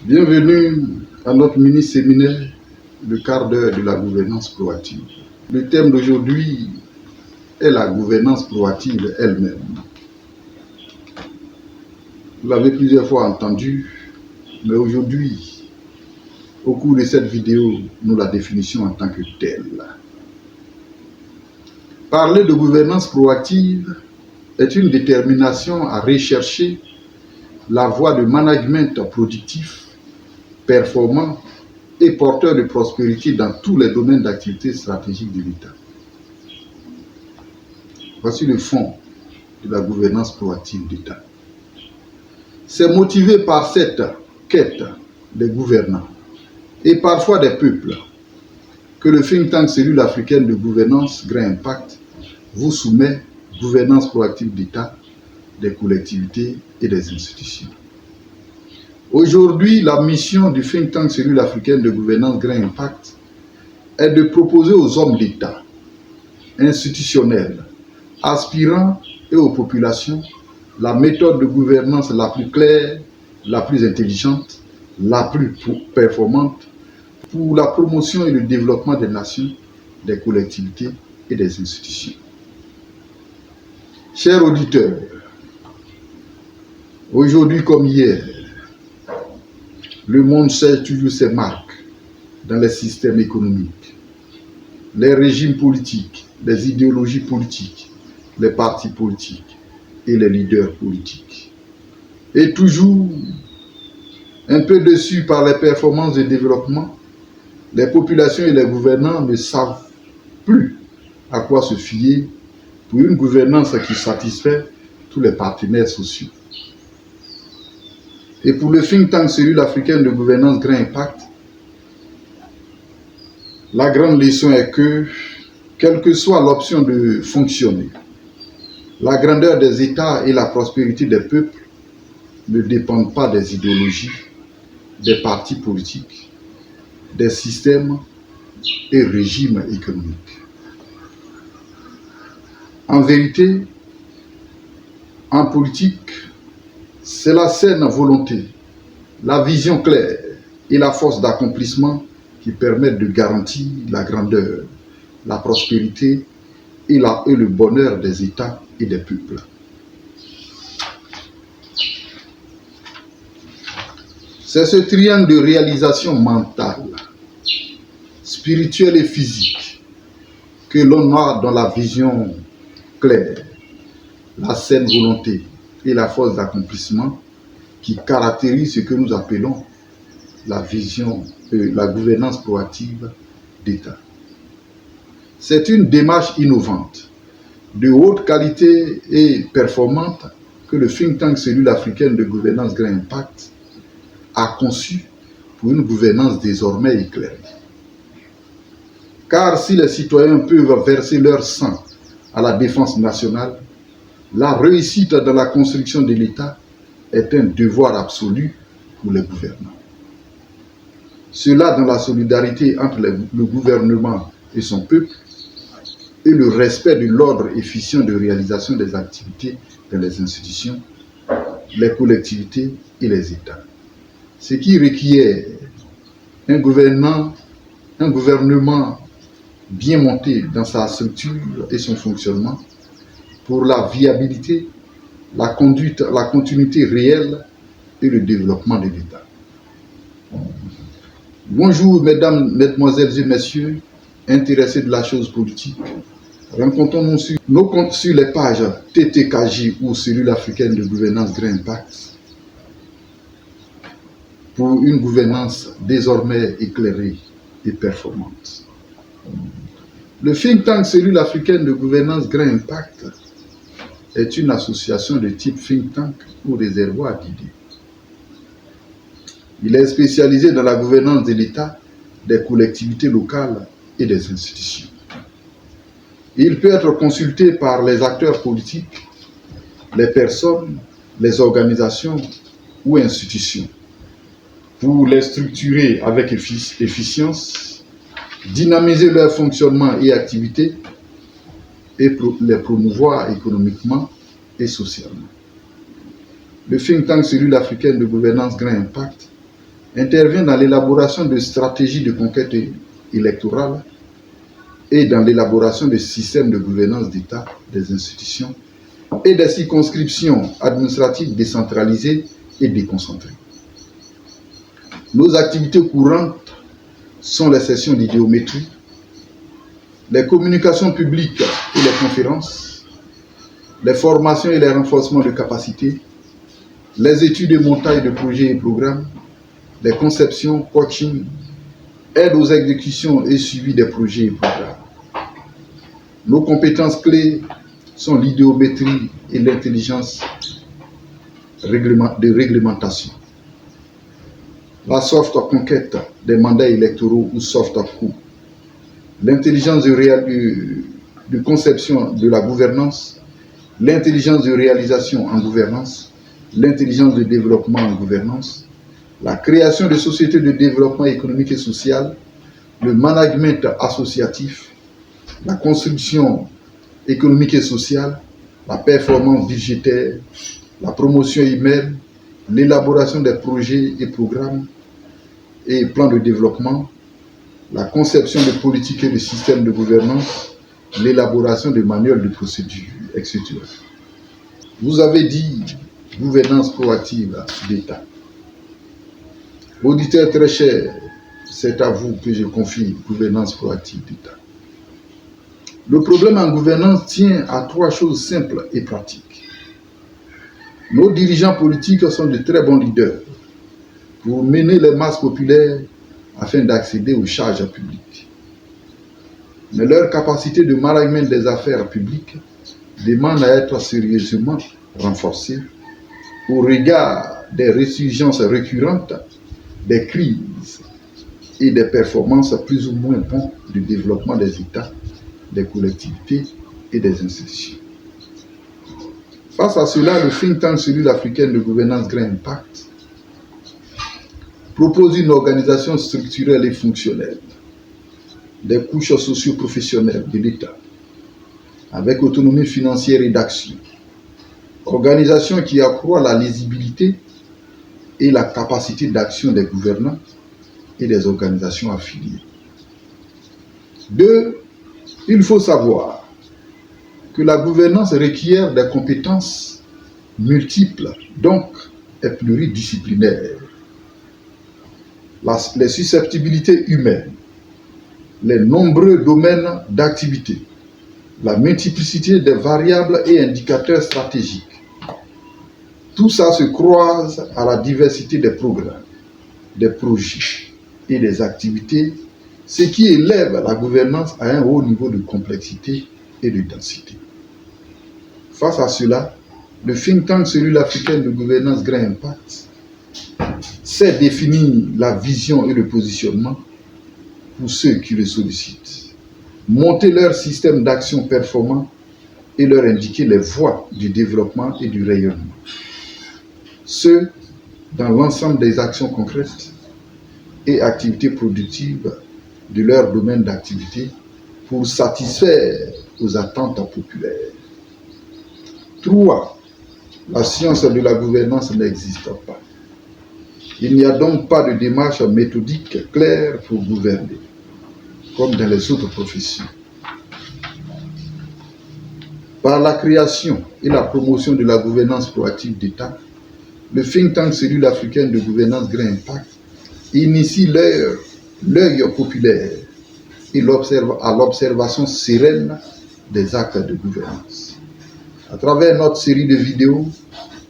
Bienvenue à notre mini-séminaire, le quart d'heure de la gouvernance proactive. Le thème d'aujourd'hui est la gouvernance proactive elle-même. Vous l'avez plusieurs fois entendu, mais aujourd'hui, au cours de cette vidéo, nous la définissons en tant que telle. Parler de gouvernance proactive est une détermination à rechercher la voie de management productif, performant et porteur de prospérité dans tous les domaines d'activité stratégique de l'État. Voici le fond de la gouvernance proactive d'État. C'est motivé par cette quête des gouvernants et parfois des peuples que le think tank Cellule africaine de gouvernance Grand Impact vous soumet gouvernance proactive d'État, des collectivités et des institutions. Aujourd'hui, la mission du think tank Cellule africaine de gouvernance Grand Impact est de proposer aux hommes d'État, institutionnels, aspirants et aux populations la méthode de gouvernance la plus claire, la plus intelligente, la plus performante pour la promotion et le développement des nations, des collectivités et des institutions. Chers auditeurs, aujourd'hui comme hier, le monde cherche toujours ses marques dans les systèmes économiques, les régimes politiques, les idéologies politiques, les partis politiques et les leaders politiques. Et toujours un peu déçus par les performances de développement, les populations et les gouvernants ne savent plus à quoi se fier pour une gouvernance qui satisfait tous les partenaires sociaux. Et pour le think tank Cellule africaine de gouvernance Grand Impact, la grande leçon est que, quelle que soit l'option de fonctionner, la grandeur des États et la prospérité des peuples ne dépendent pas des idéologies, des partis politiques, des systèmes et régimes économiques. En vérité, en politique, c'est la saine volonté, la vision claire et la force d'accomplissement qui permettent de garantir la grandeur, la prospérité et le bonheur des États et des peuples. C'est ce triangle de réalisation mentale, spirituelle et physique que l'on a dans la vision claire, la saine volonté et la force d'accomplissement qui caractérise ce que nous appelons la vision, la gouvernance proactive d'État. C'est une démarche innovante, de haute qualité et performante que le think tank Cellule africaine de gouvernance Grand Impact a conçu pour une gouvernance désormais éclairée. Car si les citoyens peuvent verser leur sang à la défense nationale, la réussite dans la construction de l'État est un devoir absolu pour les gouvernants. Cela dans la solidarité entre le gouvernement et son peuple et le respect de l'ordre efficient de réalisation des activités dans les institutions, les collectivités et les États. Ce qui requiert un gouvernement bien monté dans sa structure et son fonctionnement pour la viabilité, la continuité réelle et le développement de l'État. Bonjour mesdames, mesdemoiselles et messieurs, intéressés de la chose politique. Rencontrons-nous sur nos comptes sur les pages TTKJ ou Cellule africaine de gouvernance Grand Impact pour une gouvernance désormais éclairée et performante. Le think tank Cellule africaine de gouvernance Grand Impact est une association de type think tank ou réservoir d'idées. Il est spécialisé dans la gouvernance de l'État, des collectivités locales et des institutions. Il peut être consulté par les acteurs politiques, les personnes, les organisations ou institutions pour les structurer avec efficience, dynamiser leur fonctionnement et activité et les promouvoir économiquement et socialement. Le think tank Cellule africaine de gouvernance Grand Impact intervient dans l'élaboration de stratégies de conquête électorale et dans l'élaboration de systèmes de gouvernance d'État, des institutions et des circonscriptions administratives décentralisées et déconcentrées. Nos activités courantes sont les sessions d'idéométrie, les communications publiques et les conférences, les formations et les renforcements de capacités, les études et montages de projets et programmes, les conceptions, coaching, aide aux exécutions et suivi des projets et programmes. Nos compétences clés sont l'idéométrie et l'intelligence de réglementation, la soft conquête des mandats électoraux ou soft coup, l'intelligence de conception de la gouvernance, l'intelligence de réalisation en gouvernance, l'intelligence de développement en gouvernance, la création de sociétés de développement économique et social, le management associatif, la construction économique et sociale, la performance budgétaire, la promotion humaine, l'élaboration des projets et programmes et plans de développement, la conception de politiques et de systèmes de gouvernance, l'élaboration de manuels de procédure, etc. Vous avez dit gouvernance proactive d'État. Auditeur très cher, c'est à vous que je confie gouvernance proactive d'État. Le problème en gouvernance tient à trois choses simples et pratiques. Nos dirigeants politiques sont de très bons leaders pour mener les masses populaires afin d'accéder aux charges publiques. Mais leur capacité de management des affaires publiques demande à être sérieusement renforcée au regard des résurgences récurrentes, des crises et des performances plus ou moins bonnes du développement des États, des collectivités et des institutions. Face à cela, le think tank Cellule africaine de gouvernance Grand Impact propose une organisation structurelle et fonctionnelle des couches socio-professionnelles de l'État, avec autonomie financière et d'action. Organisation qui accroît la lisibilité et la capacité d'action des gouvernants et des organisations affiliées. 2. Il faut savoir que la gouvernance requiert des compétences multiples, donc est pluridisciplinaire. Les susceptibilités humaines, les nombreux domaines d'activité, la multiplicité des variables et indicateurs stratégiques. Tout ça se croise à la diversité des programmes, des projets et des activités, ce qui élève la gouvernance à un haut niveau de complexité et de densité. Face à cela, le think tank Cellule africaine de gouvernance Grand Impact sait définir la vision et le positionnement pour ceux qui le sollicitent, monter leur système d'action performant et leur indiquer les voies du développement et du rayonnement. Ce, dans l'ensemble des actions concrètes et activités productives de leur domaine d'activité pour satisfaire aux attentes populaires. 3. La science de la gouvernance n'existe pas. Il n'y a donc pas de démarche méthodique claire pour gouverner, comme dans les autres professions. Par la création et la promotion de la gouvernance proactive d'État, le think tank Cellule africaine de gouvernance Grand Impact initie l'œil populaire et à l'observation sereine des actes de gouvernance. À travers notre série de vidéos,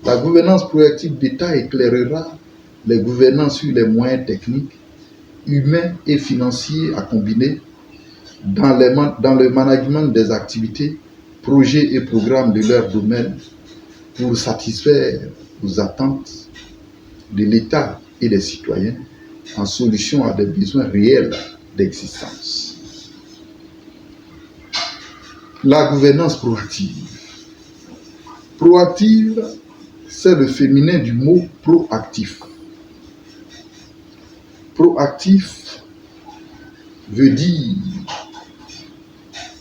la gouvernance proactive d'État éclairera les gouvernants sur les moyens techniques, humains et financiers à combiner dans le management des activités, projets et programmes de leur domaine pour satisfaire aux attentes de l'État et des citoyens en solution à des besoins réels d'existence. La gouvernance proactive. Proactive, c'est le féminin du mot proactif. Proactif veut dire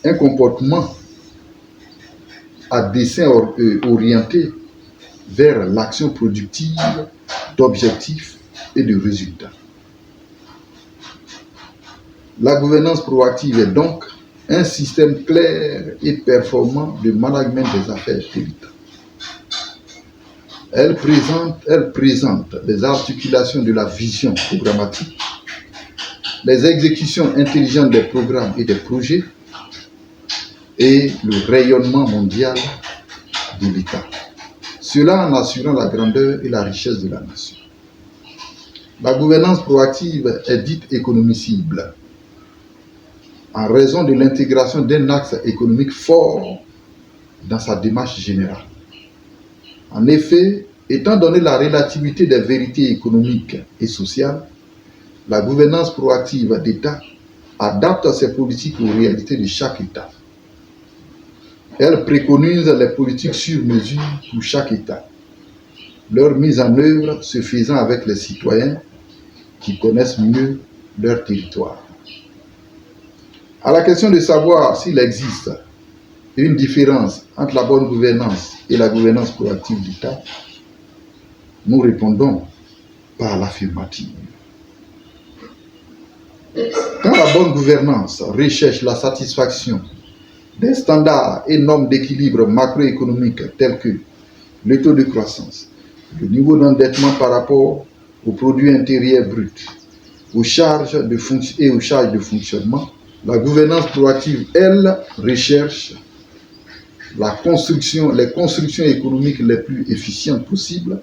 un comportement à dessein orienté vers l'action productive d'objectifs et de résultats. La gouvernance proactive est donc un système clair et performant de management des affaires de l'État. Elle présente les articulations de la vision programmatique, les exécutions intelligentes des programmes et des projets et le rayonnement mondial de l'État. Cela en assurant la grandeur et la richesse de la nation. La gouvernance proactive est dite économicible en raison de l'intégration d'un axe économique fort dans sa démarche générale. En effet, étant donné la relativité des vérités économiques et sociales, la gouvernance proactive d'État adapte ses politiques aux réalités de chaque État. Elle préconise les politiques sur mesure pour chaque État, leur mise en œuvre se faisant avec les citoyens qui connaissent mieux leur territoire. À la question de savoir s'il existe une différence entre la bonne gouvernance et la gouvernance proactive d'État, nous répondons par l'affirmative. Quand la bonne gouvernance recherche la satisfaction des standards et normes d'équilibre macroéconomique tels que le taux de croissance, le niveau d'endettement par rapport au produit intérieur brut, aux charges de fonctionnement, la gouvernance proactive, elle, recherche les constructions économiques les plus efficientes possibles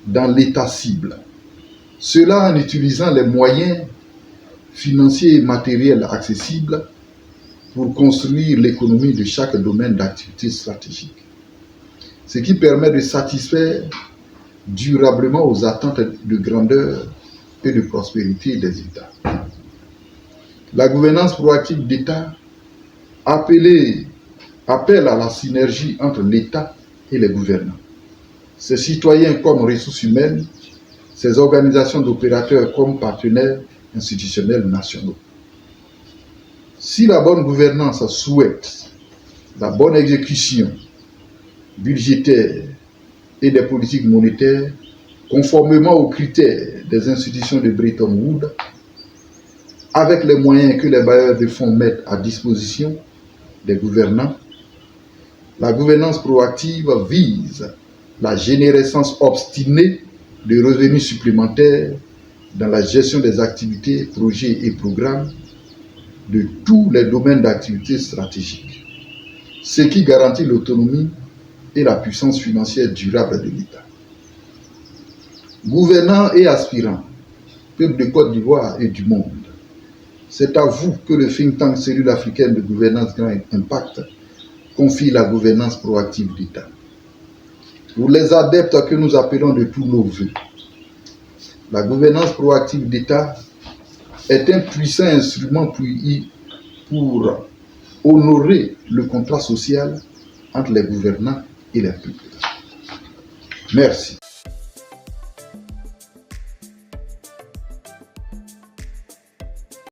dans l'état cible. Cela en utilisant les moyens financiers et matériels accessibles pour construire l'économie de chaque domaine d'activité stratégique. Ce qui permet de satisfaire durablement aux attentes de grandeur et de prospérité des États. La gouvernance proactive d'État appelle à la synergie entre l'État et les gouvernants, ses citoyens comme ressources humaines, ses organisations d'opérateurs comme partenaires institutionnels nationaux. Si la bonne gouvernance souhaite la bonne exécution budgétaire et des politiques monétaires, conformément aux critères des institutions de Bretton Woods, avec les moyens que les bailleurs de fonds mettent à disposition des gouvernants, la gouvernance proactive vise la générescence obstinée de revenus supplémentaires dans la gestion des activités, projets et programmes de tous les domaines d'activité stratégiques, ce qui garantit l'autonomie et la puissance financière durable de l'État. Gouvernants et aspirants, peuple de Côte d'Ivoire et du monde, c'est à vous que le think tank Cellule africaine de gouvernance Grand Impact confie la gouvernance proactive d'État. Pour les adeptes que nous appelons de tous nos voeux, la gouvernance proactive d'État est un puissant instrument pour honorer le contrat social entre les gouvernants et les peuples. Merci.